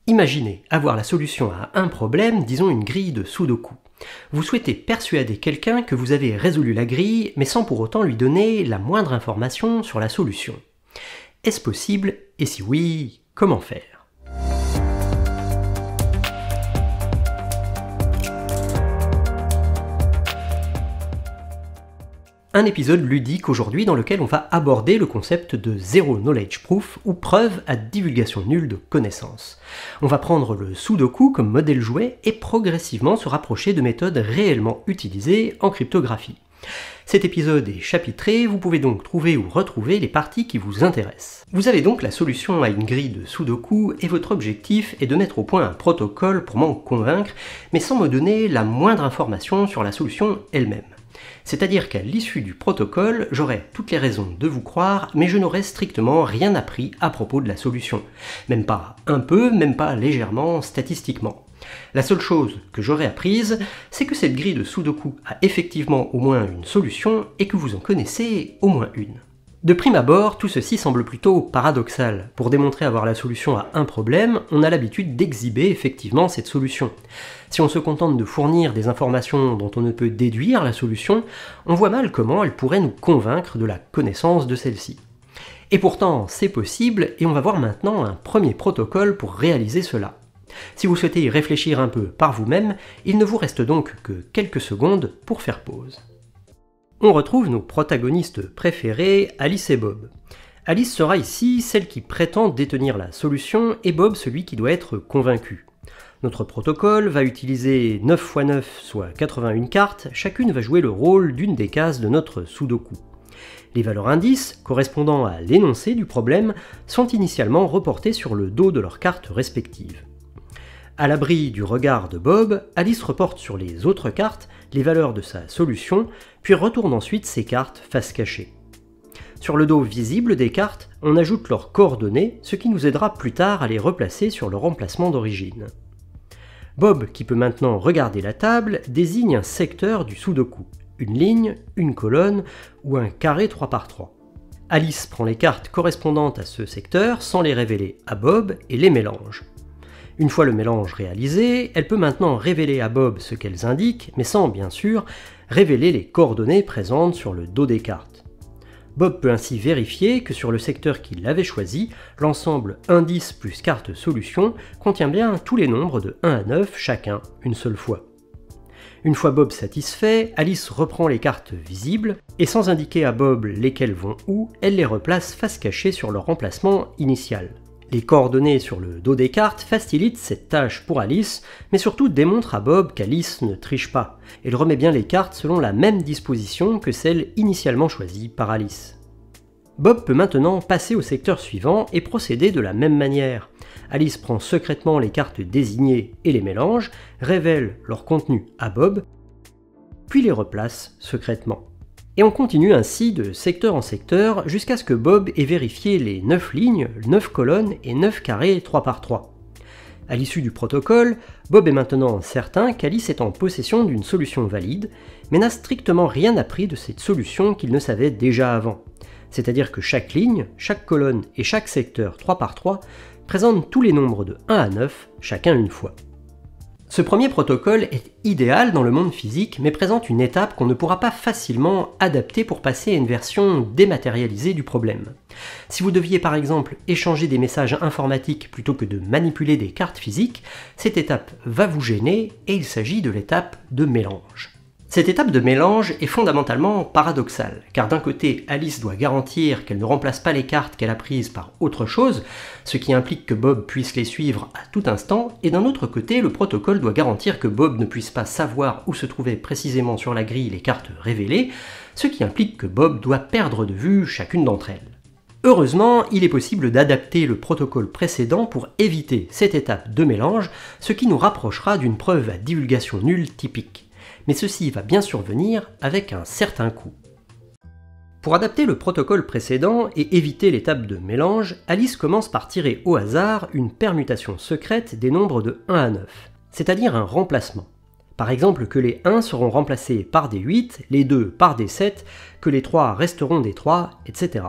Imaginez avoir la solution à un problème, disons une grille de Sudoku. Vous souhaitez persuader quelqu'un que vous avez résolu la grille, mais sans pour autant lui donner la moindre information sur la solution. Est-ce possible? Et si oui, comment faire? Un épisode ludique aujourd'hui dans lequel on va aborder le concept de Zero Knowledge Proof ou preuve à divulgation nulle de connaissances. On va prendre le Sudoku comme modèle jouet et progressivement se rapprocher de méthodes réellement utilisées en cryptographie. Cet épisode est chapitré, vous pouvez donc trouver ou retrouver les parties qui vous intéressent. Vous avez donc la solution à une grille de Sudoku et votre objectif est de mettre au point un protocole pour m'en convaincre, mais sans me donner la moindre information sur la solution elle-même. C'est-à-dire qu'à l'issue du protocole, j'aurai toutes les raisons de vous croire, mais je n'aurai strictement rien appris à propos de la solution. Même pas un peu, même pas légèrement, statistiquement. La seule chose que j'aurai apprise, c'est que cette grille de Sudoku a effectivement au moins une solution et que vous en connaissez au moins une. De prime abord, tout ceci semble plutôt paradoxal. Pour démontrer avoir la solution à un problème, on a l'habitude d'exhiber effectivement cette solution. Si on se contente de fournir des informations dont on ne peut déduire la solution, on voit mal comment elle pourrait nous convaincre de la connaissance de celle-ci. Et pourtant, c'est possible, et on va voir maintenant un premier protocole pour réaliser cela. Si vous souhaitez y réfléchir un peu par vous-même, il ne vous reste donc que quelques secondes pour faire pause. On retrouve nos protagonistes préférés, Alice et Bob. Alice sera ici celle qui prétend détenir la solution et Bob celui qui doit être convaincu. Notre protocole va utiliser 9 x 9, soit 81 cartes, chacune va jouer le rôle d'une des cases de notre Sudoku. Les valeurs indices, correspondant à l'énoncé du problème, sont initialement reportées sur le dos de leurs cartes respectives. À l'abri du regard de Bob, Alice reporte sur les autres cartes les valeurs de sa solution, puis retourne ensuite ses cartes face cachée. Sur le dos visible des cartes, on ajoute leurs coordonnées, ce qui nous aidera plus tard à les replacer sur leur emplacement d'origine. Bob, qui peut maintenant regarder la table, désigne un secteur du Sudoku, une ligne, une colonne ou un carré 3x3. Alice prend les cartes correspondantes à ce secteur sans les révéler à Bob et les mélange. Une fois le mélange réalisé, elle peut maintenant révéler à Bob ce qu'elles indiquent, mais sans, bien sûr, révéler les coordonnées présentes sur le dos des cartes. Bob peut ainsi vérifier que sur le secteur qu'il avait choisi, l'ensemble indice plus carte solution contient bien tous les nombres de 1 à 9 chacun, une seule fois. Une fois Bob satisfait, Alice reprend les cartes visibles, et sans indiquer à Bob lesquelles vont où, elle les replace face cachée sur leur emplacement initial. Les coordonnées sur le dos des cartes facilitent cette tâche pour Alice, mais surtout démontrent à Bob qu'Alice ne triche pas. Elle remet bien les cartes selon la même disposition que celle initialement choisie par Alice. Bob peut maintenant passer au secteur suivant et procéder de la même manière. Alice prend secrètement les cartes désignées et les mélange, révèle leur contenu à Bob, puis les replace secrètement. Et on continue ainsi de secteur en secteur jusqu'à ce que Bob ait vérifié les 9 lignes, 9 colonnes et 9 carrés 3x3. À l'issue du protocole, Bob est maintenant certain qu'Alice est en possession d'une solution valide, mais n'a strictement rien appris de cette solution qu'il ne savait déjà avant. C'est-à-dire que chaque ligne, chaque colonne et chaque secteur 3x3 présentent tous les nombres de 1 à 9, chacun une fois. Ce premier protocole est idéal dans le monde physique, mais présente une étape qu'on ne pourra pas facilement adapter pour passer à une version dématérialisée du problème. Si vous deviez par exemple échanger des messages informatiques plutôt que de manipuler des cartes physiques, cette étape va vous gêner et il s'agit de l'étape de mélange. Cette étape de mélange est fondamentalement paradoxale, car d'un côté, Alice doit garantir qu'elle ne remplace pas les cartes qu'elle a prises par autre chose, ce qui implique que Bob puisse les suivre à tout instant, et d'un autre côté, le protocole doit garantir que Bob ne puisse pas savoir où se trouvaient précisément sur la grille les cartes révélées, ce qui implique que Bob doit perdre de vue chacune d'entre elles. Heureusement, il est possible d'adapter le protocole précédent pour éviter cette étape de mélange, ce qui nous rapprochera d'une preuve à divulgation nulle typique. Mais ceci va bien survenir avec un certain coût. Pour adapter le protocole précédent et éviter l'étape de mélange, Alice commence par tirer au hasard une permutation secrète des nombres de 1 à 9, c'est-à-dire un remplacement. Par exemple que les 1 seront remplacés par des 8, les 2 par des 7, que les 3 resteront des 3, etc.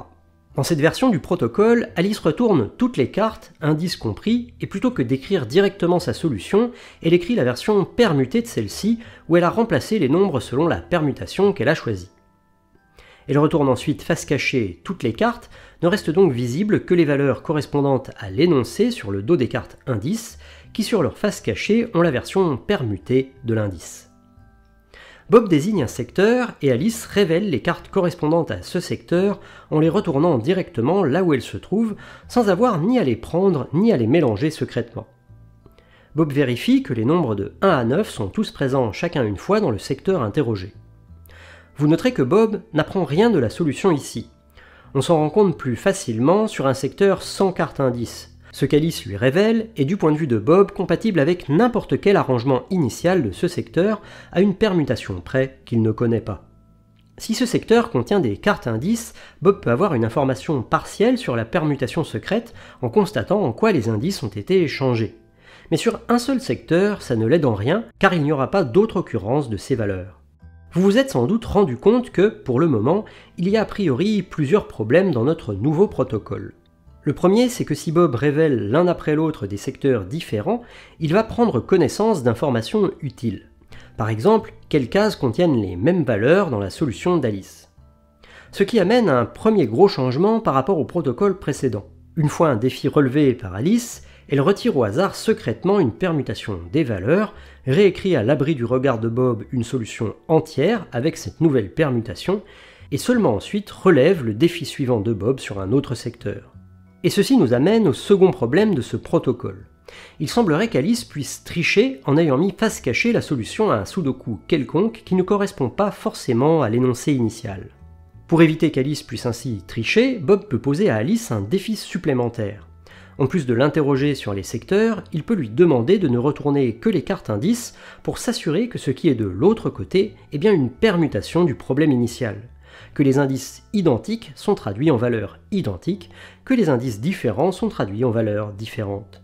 Dans cette version du protocole, Alice retourne toutes les cartes, indices compris, et plutôt que d'écrire directement sa solution, elle écrit la version permutée de celle-ci, où elle a remplacé les nombres selon la permutation qu'elle a choisie. Elle retourne ensuite face cachée toutes les cartes, ne restent donc visibles que les valeurs correspondantes à l'énoncé sur le dos des cartes indices, qui sur leur face cachée ont la version permutée de l'indice. Bob désigne un secteur et Alice révèle les cartes correspondantes à ce secteur en les retournant directement là où elles se trouvent, sans avoir ni à les prendre ni à les mélanger secrètement. Bob vérifie que les nombres de 1 à 9 sont tous présents chacun une fois dans le secteur interrogé. Vous noterez que Bob n'apprend rien de la solution ici. On s'en rend compte plus facilement sur un secteur sans carte indice. Ce qu'Alice lui révèle est du point de vue de Bob compatible avec n'importe quel arrangement initial de ce secteur à une permutation près qu'il ne connaît pas. Si ce secteur contient des cartes indices, Bob peut avoir une information partielle sur la permutation secrète en constatant en quoi les indices ont été échangés. Mais sur un seul secteur, ça ne l'aide en rien car il n'y aura pas d'autre occurrence de ces valeurs. Vous vous êtes sans doute rendu compte que, pour le moment, il y a a priori plusieurs problèmes dans notre nouveau protocole. Le premier, c'est que si Bob révèle l'un après l'autre des secteurs différents, il va prendre connaissance d'informations utiles. Par exemple, quelles cases contiennent les mêmes valeurs dans la solution d'Alice. Ce qui amène à un premier gros changement par rapport au protocole précédent. Une fois un défi relevé par Alice, elle retire au hasard secrètement une permutation des valeurs, réécrit à l'abri du regard de Bob une solution entière avec cette nouvelle permutation, et seulement ensuite relève le défi suivant de Bob sur un autre secteur. Et ceci nous amène au second problème de ce protocole. Il semblerait qu'Alice puisse tricher en ayant mis face cachée la solution à un sudoku quelconque qui ne correspond pas forcément à l'énoncé initial. Pour éviter qu'Alice puisse ainsi tricher, Bob peut poser à Alice un défi supplémentaire. En plus de l'interroger sur les secteurs, il peut lui demander de ne retourner que les cartes indices pour s'assurer que ce qui est de l'autre côté est bien une permutation du problème initial. Que les indices identiques sont traduits en valeurs identiques, que les indices différents sont traduits en valeurs différentes.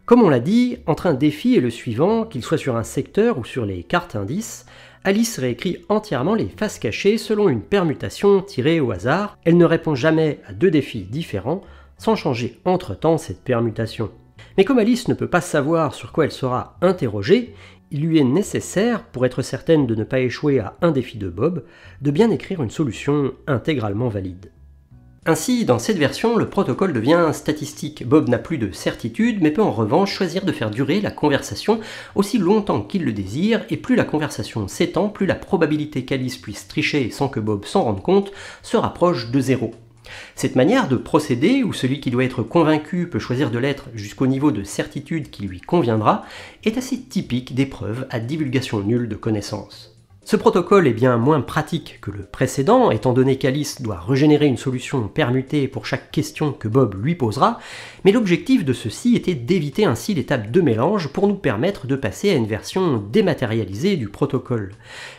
Comme on l'a dit, entre un défi et le suivant, qu'il soit sur un secteur ou sur les cartes indices, Alice réécrit entièrement les faces cachées selon une permutation tirée au hasard. Elle ne répond jamais à deux défis différents, sans changer entre-temps cette permutation. Mais comme Alice ne peut pas savoir sur quoi elle sera interrogée, il lui est nécessaire, pour être certaine de ne pas échouer à un défi de Bob, de bien écrire une solution intégralement valide. Ainsi, dans cette version, le protocole devient statistique. Bob n'a plus de certitude, mais peut en revanche choisir de faire durer la conversation aussi longtemps qu'il le désire, et plus la conversation s'étend, plus la probabilité qu'Alice puisse tricher sans que Bob s'en rende compte se rapproche de 0. Cette manière de procéder, où celui qui doit être convaincu peut choisir de l'être jusqu'au niveau de certitude qui lui conviendra, est assez typique des preuves à divulgation nulle de connaissances. Ce protocole est bien moins pratique que le précédent, étant donné qu'Alice doit régénérer une solution permutée pour chaque question que Bob lui posera, mais l'objectif de ceci était d'éviter ainsi l'étape de mélange pour nous permettre de passer à une version dématérialisée du protocole.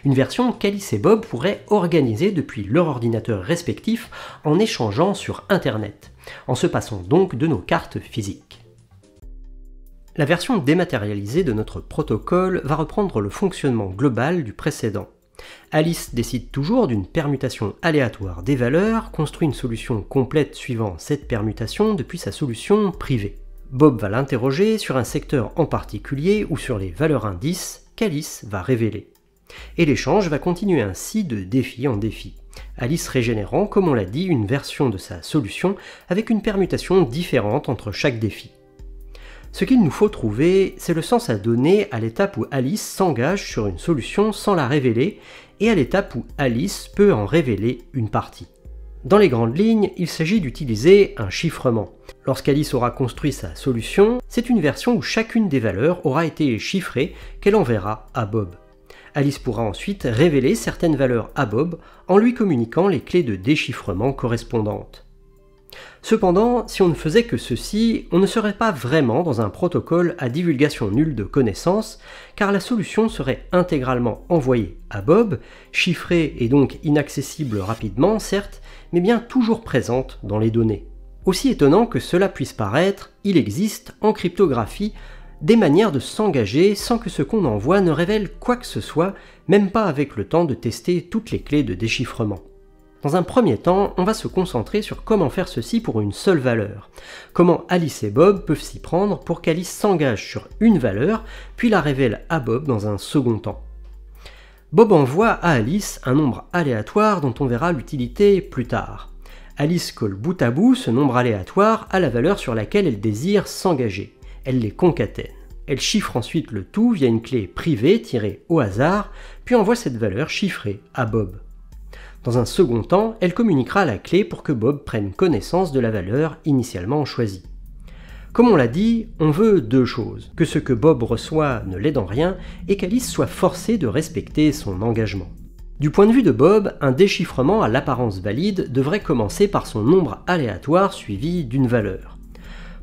Une version qu'Alice et Bob pourraient organiser depuis leur ordinateur respectif en échangeant sur Internet, en se passant donc de nos cartes physiques. La version dématérialisée de notre protocole va reprendre le fonctionnement global du précédent. Alice décide toujours d'une permutation aléatoire des valeurs, construit une solution complète suivant cette permutation depuis sa solution privée. Bob va l'interroger sur un secteur en particulier ou sur les valeurs indices qu'Alice va révéler. Et l'échange va continuer ainsi de défi en défi. Alice régénérant, comme on l'a dit, une version de sa solution avec une permutation différente entre chaque défi. Ce qu'il nous faut trouver, c'est le sens à donner à l'étape où Alice s'engage sur une solution sans la révéler et à l'étape où Alice peut en révéler une partie. Dans les grandes lignes, il s'agit d'utiliser un chiffrement. Lorsqu'Alice aura construit sa solution, c'est une version où chacune des valeurs aura été chiffrée qu'elle enverra à Bob. Alice pourra ensuite révéler certaines valeurs à Bob en lui communiquant les clés de déchiffrement correspondantes. Cependant, si on ne faisait que ceci, on ne serait pas vraiment dans un protocole à divulgation nulle de connaissances, car la solution serait intégralement envoyée à Bob, chiffrée et donc inaccessible rapidement, certes, mais bien toujours présente dans les données. Aussi étonnant que cela puisse paraître, il existe, en cryptographie, des manières de s'engager sans que ce qu'on envoie ne révèle quoi que ce soit, même pas avec le temps de tester toutes les clés de déchiffrement. Dans un premier temps, on va se concentrer sur comment faire ceci pour une seule valeur. Comment Alice et Bob peuvent s'y prendre pour qu'Alice s'engage sur une valeur, puis la révèle à Bob dans un second temps. Bob envoie à Alice un nombre aléatoire dont on verra l'utilité plus tard. Alice colle bout à bout ce nombre aléatoire à la valeur sur laquelle elle désire s'engager. Elle les concatène. Elle chiffre ensuite le tout via une clé privée tirée au hasard, puis envoie cette valeur chiffrée à Bob. Dans un second temps, elle communiquera la clé pour que Bob prenne connaissance de la valeur initialement choisie. Comme on l'a dit, on veut deux choses, que ce que Bob reçoit ne l'aide en rien et qu'Alice soit forcée de respecter son engagement. Du point de vue de Bob, un déchiffrement à l'apparence valide devrait commencer par son nombre aléatoire suivi d'une valeur.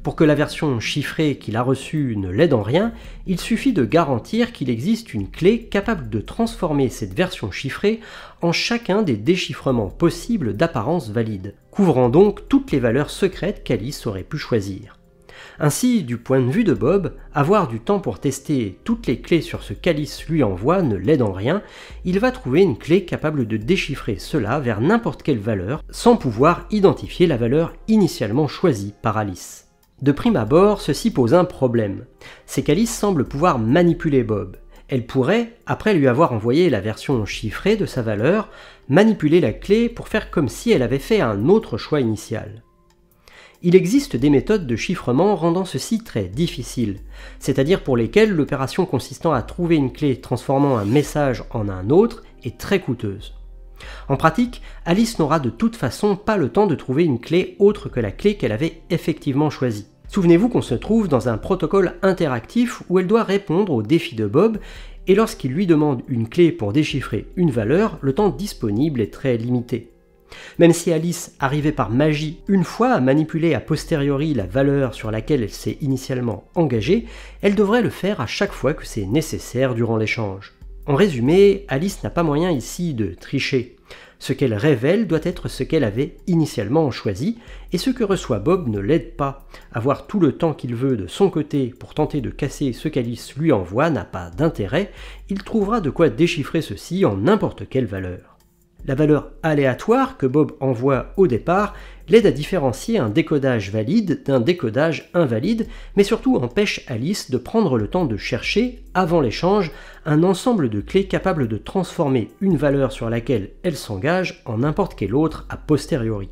Pour que la version chiffrée qu'il a reçue ne l'aide en rien, il suffit de garantir qu'il existe une clé capable de transformer cette version chiffrée en chacun des déchiffrements possibles d'apparence valide, couvrant donc toutes les valeurs secrètes qu'Alice aurait pu choisir. Ainsi, du point de vue de Bob, avoir du temps pour tester toutes les clés sur ce qu'Alice lui envoie ne l'aide en rien, il va trouver une clé capable de déchiffrer cela vers n'importe quelle valeur, sans pouvoir identifier la valeur initialement choisie par Alice. De prime abord, ceci pose un problème. C'est qu'Alice semble pouvoir manipuler Bob. Elle pourrait, après lui avoir envoyé la version chiffrée de sa valeur, manipuler la clé pour faire comme si elle avait fait un autre choix initial. Il existe des méthodes de chiffrement rendant ceci très difficile, c'est-à-dire pour lesquelles l'opération consistant à trouver une clé transformant un message en un autre est très coûteuse. En pratique, Alice n'aura de toute façon pas le temps de trouver une clé autre que la clé qu'elle avait effectivement choisie. Souvenez-vous qu'on se trouve dans un protocole interactif où elle doit répondre au défi de Bob, et lorsqu'il lui demande une clé pour déchiffrer une valeur, le temps disponible est très limité. Même si Alice arrivait par magie une fois à manipuler a posteriori la valeur sur laquelle elle s'est initialement engagée, elle devrait le faire à chaque fois que c'est nécessaire durant l'échange. En résumé, Alice n'a pas moyen ici de tricher. Ce qu'elle révèle doit être ce qu'elle avait initialement choisi, et ce que reçoit Bob ne l'aide pas. Avoir tout le temps qu'il veut de son côté pour tenter de casser ce qu'Alice lui envoie n'a pas d'intérêt, il trouvera de quoi déchiffrer ceci en n'importe quelle valeur. La valeur aléatoire que Bob envoie au départ l'aide à différencier un décodage valide d'un décodage invalide, mais surtout empêche Alice de prendre le temps de chercher, avant l'échange, un ensemble de clés capables de transformer une valeur sur laquelle elle s'engage en n'importe quelle autre a posteriori.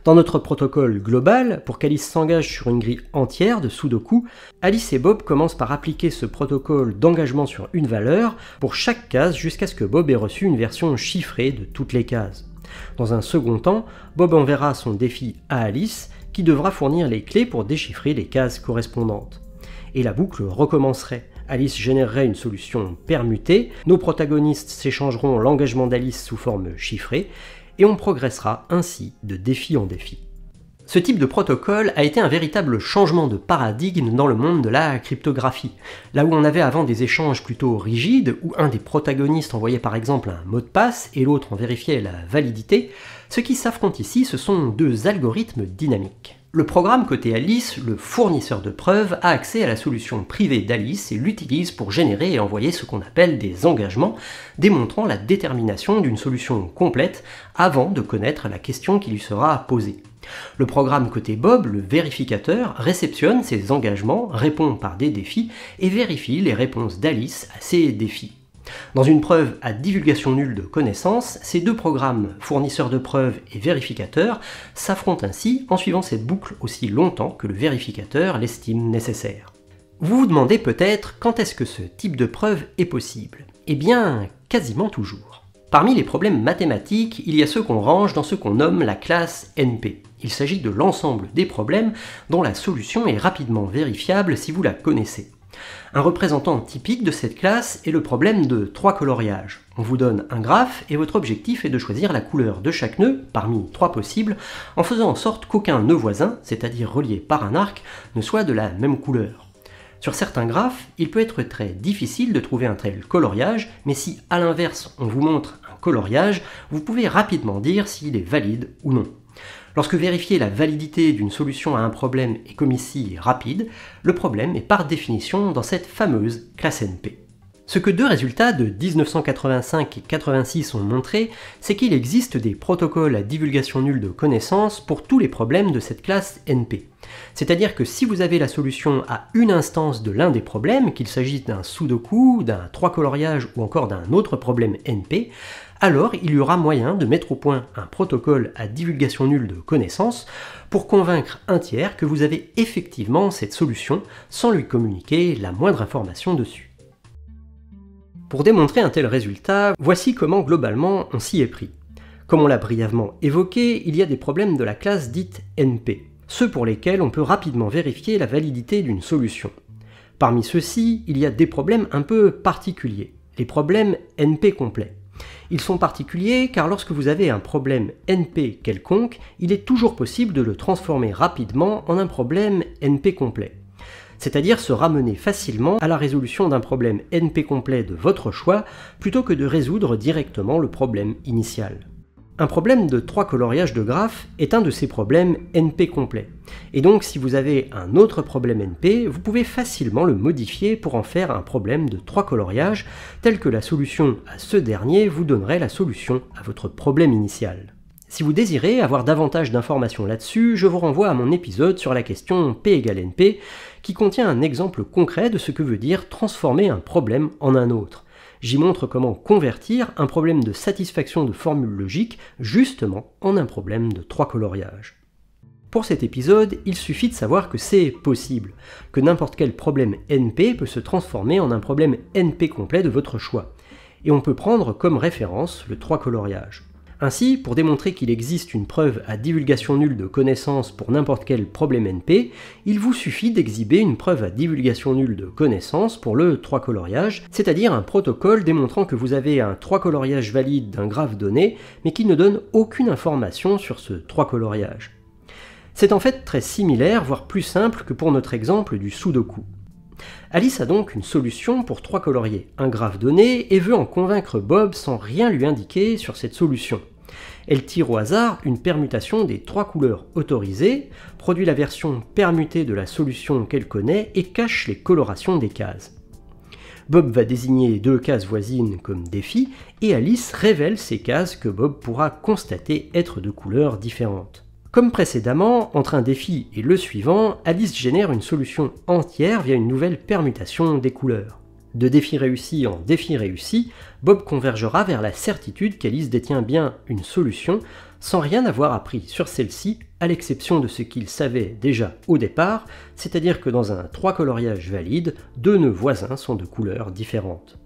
Dans notre protocole global, pour qu'Alice s'engage sur une grille entière de Sudoku, Alice et Bob commencent par appliquer ce protocole d'engagement sur une valeur pour chaque case jusqu'à ce que Bob ait reçu une version chiffrée de toutes les cases. Dans un second temps, Bob enverra son défi à Alice, qui devra fournir les clés pour déchiffrer les cases correspondantes. Et la boucle recommencerait. Alice générerait une solution permutée, nos protagonistes s'échangeront l'engagement d'Alice sous forme chiffrée, et on progressera ainsi de défi en défi. Ce type de protocole a été un véritable changement de paradigme dans le monde de la cryptographie. Là où on avait avant des échanges plutôt rigides, où un des protagonistes envoyait par exemple un mot de passe et l'autre en vérifiait la validité, ce qui s'affronte ici, ce sont deux algorithmes dynamiques. Le programme côté Alice, le fournisseur de preuves, a accès à la solution privée d'Alice et l'utilise pour générer et envoyer ce qu'on appelle des engagements, démontrant la détermination d'une solution complète avant de connaître la question qui lui sera posée. Le programme côté Bob, le vérificateur, réceptionne ces engagements, répond par des défis et vérifie les réponses d'Alice à ces défis. Dans une preuve à divulgation nulle de connaissances, ces deux programmes, fournisseurs de preuves et vérificateurs, s'affrontent ainsi en suivant cette boucle aussi longtemps que le vérificateur l'estime nécessaire. Vous vous demandez peut-être quand est-ce que ce type de preuve est possible ? Eh bien, quasiment toujours. Parmi les problèmes mathématiques, il y a ceux qu'on range dans ce qu'on nomme la classe NP. Il s'agit de l'ensemble des problèmes dont la solution est rapidement vérifiable si vous la connaissez. Un représentant typique de cette classe est le problème de 3 coloriages. On vous donne un graphe et votre objectif est de choisir la couleur de chaque nœud, parmi 3 possibles, en faisant en sorte qu'aucun nœud voisin, c'est-à-dire relié par un arc, ne soit de la même couleur. Sur certains graphes, il peut être très difficile de trouver un tel coloriage, mais si à l'inverse on vous montre un coloriage, vous pouvez rapidement dire s'il est valide ou non. Lorsque vérifier la validité d'une solution à un problème est comme ici rapide, le problème est par définition dans cette fameuse classe NP. Ce que deux résultats de 1985 et 86 ont montré, c'est qu'il existe des protocoles à divulgation nulle de connaissances pour tous les problèmes de cette classe NP. C'est-à-dire que si vous avez la solution à une instance de l'un des problèmes, qu'il s'agisse d'un sudoku, d'un 3-coloriage ou encore d'un autre problème NP, alors il y aura moyen de mettre au point un protocole à divulgation nulle de connaissances pour convaincre un tiers que vous avez effectivement cette solution sans lui communiquer la moindre information dessus. Pour démontrer un tel résultat, voici comment globalement on s'y est pris. Comme on l'a brièvement évoqué, il y a des problèmes de la classe dite NP, ceux pour lesquels on peut rapidement vérifier la validité d'une solution. Parmi ceux-ci, il y a des problèmes un peu particuliers, les problèmes NP complets. Ils sont particuliers car lorsque vous avez un problème NP quelconque, il est toujours possible de le transformer rapidement en un problème NP complet. C'est-à-dire se ramener facilement à la résolution d'un problème NP complet de votre choix, plutôt que de résoudre directement le problème initial. Un problème de 3 coloriages de graphes est un de ces problèmes NP complets. Et donc si vous avez un autre problème NP, vous pouvez facilement le modifier pour en faire un problème de 3 coloriages, tel que la solution à ce dernier vous donnerait la solution à votre problème initial. Si vous désirez avoir davantage d'informations là-dessus, je vous renvoie à mon épisode sur la question P égale NP, qui contient un exemple concret de ce que veut dire transformer un problème en un autre. J'y montre comment convertir un problème de satisfaction de formule logique justement en un problème de 3 coloriages. Pour cet épisode, il suffit de savoir que c'est possible, que n'importe quel problème NP peut se transformer en un problème NP complet de votre choix, et on peut prendre comme référence le 3 coloriages. Ainsi, pour démontrer qu'il existe une preuve à divulgation nulle de connaissances pour n'importe quel problème NP, il vous suffit d'exhiber une preuve à divulgation nulle de connaissances pour le 3 coloriages, c'est-à-dire un protocole démontrant que vous avez un 3 coloriages valide d'un graphe donné, mais qui ne donne aucune information sur ce 3 coloriages. C'est en fait très similaire, voire plus simple que pour notre exemple du sudoku. Alice a donc une solution pour 3 coloriés, un graphe donné, et veut en convaincre Bob sans rien lui indiquer sur cette solution. Elle tire au hasard une permutation des 3 couleurs autorisées, produit la version permutée de la solution qu'elle connaît et cache les colorations des cases. Bob va désigner 2 cases voisines comme défi, et Alice révèle ces cases que Bob pourra constater être de couleurs différentes. Comme précédemment, entre un défi et le suivant, Alice génère une solution entière via une nouvelle permutation des couleurs. De défi réussi en défi réussi, Bob convergera vers la certitude qu'Alice détient bien une solution sans rien avoir appris sur celle-ci, à l'exception de ce qu'il savait déjà au départ, c'est-à-dire que dans un 3 coloriages valide, 2 nœuds voisins sont de couleurs différentes.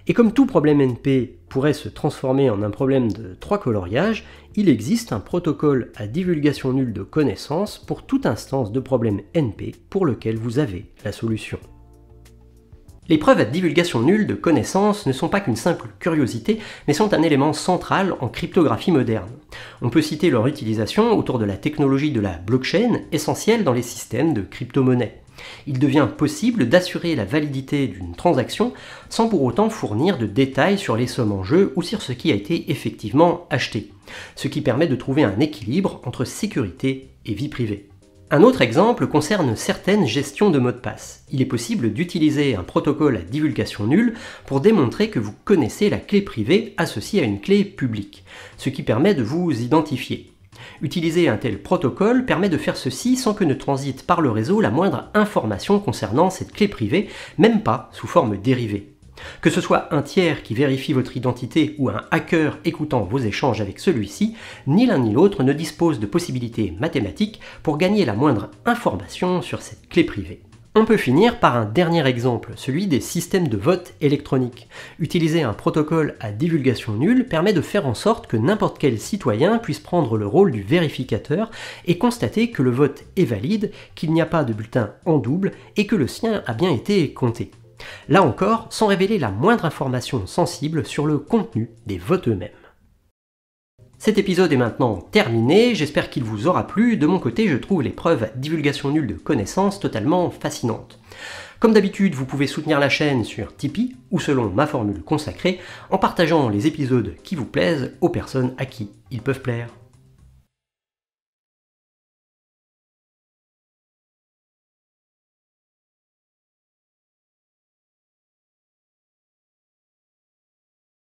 Et comme tout problème NP pourrait se transformer en un problème de 3 coloriages, il existe un protocole à divulgation nulle de connaissances pour toute instance de problème NP pour lequel vous avez la solution. Les preuves à divulgation nulle de connaissances ne sont pas qu'une simple curiosité, mais sont un élément central en cryptographie moderne. On peut citer leur utilisation autour de la technologie de la blockchain, essentielle dans les systèmes de crypto-monnaie. Il devient possible d'assurer la validité d'une transaction sans pour autant fournir de détails sur les sommes en jeu ou sur ce qui a été effectivement acheté, ce qui permet de trouver un équilibre entre sécurité et vie privée. Un autre exemple concerne certaines gestions de mots de passe. Il est possible d'utiliser un protocole à divulgation nulle pour démontrer que vous connaissez la clé privée associée à une clé publique, ce qui permet de vous identifier. Utiliser un tel protocole permet de faire ceci sans que ne transite par le réseau la moindre information concernant cette clé privée, même pas sous forme dérivée. Que ce soit un tiers qui vérifie votre identité ou un hacker écoutant vos échanges avec celui-ci, ni l'un ni l'autre ne dispose de possibilités mathématiques pour gagner la moindre information sur cette clé privée. On peut finir par un dernier exemple, celui des systèmes de vote électronique. Utiliser un protocole à divulgation nulle permet de faire en sorte que n'importe quel citoyen puisse prendre le rôle du vérificateur et constater que le vote est valide, qu'il n'y a pas de bulletin en double et que le sien a bien été compté. Là encore, sans révéler la moindre information sensible sur le contenu des votes eux-mêmes. Cet épisode est maintenant terminé, j'espère qu'il vous aura plu. De mon côté, je trouve les preuves à divulgation nulle de connaissances totalement fascinantes. Comme d'habitude, vous pouvez soutenir la chaîne sur Tipeee ou selon ma formule consacrée en partageant les épisodes qui vous plaisent aux personnes à qui ils peuvent plaire.